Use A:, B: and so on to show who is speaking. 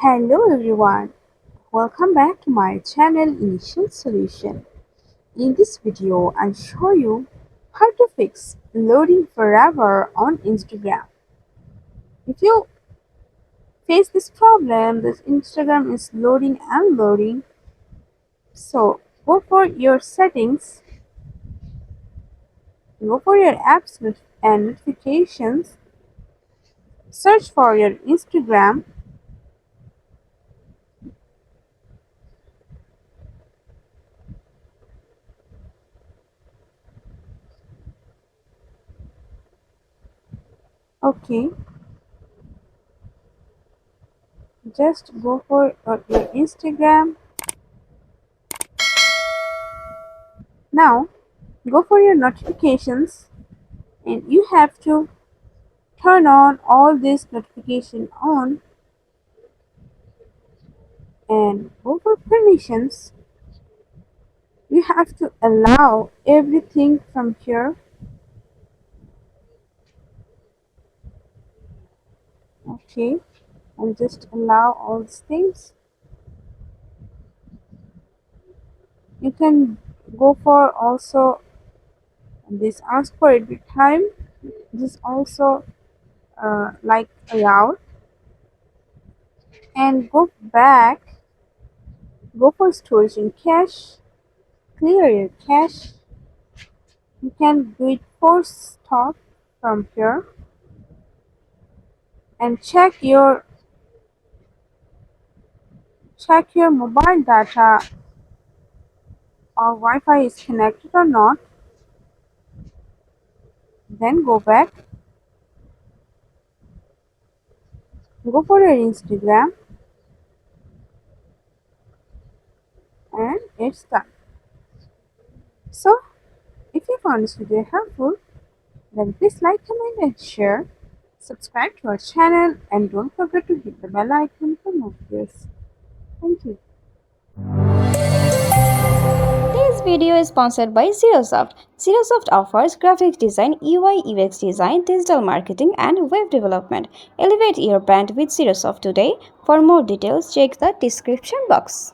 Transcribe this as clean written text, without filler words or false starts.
A: Hello everyone, welcome back to my channel Initial Solution. In this video, I'll show you how to fix loading forever on Instagram. If you face this problem, this Instagram is loading and loading, so go for your settings, go for your apps and notifications, search for your Instagram. Okay, just go for your Instagram. Now go for your notifications and you have to turn on all this notification on and go for permissions. You have to allow everything from here. Okay, and just allow all these things. You can go for also this ask for every time. This also like allowed, and go back, go for storage and cache, clear your cache. You can do it for stop from here and check your mobile data or Wi-Fi is connected or not. Then go back, go for your Instagram, and it's done. So if you found this video helpful, then please like, comment and share. Subscribe to our channel and don't forget to hit the bell icon for more videos. Thank you.
B: This video is sponsored by Zerosoft. Zerosoft offers graphic design, UI UX design, digital marketing, and web development. Elevate your brand with Zerosoft today. For more details, check the description box.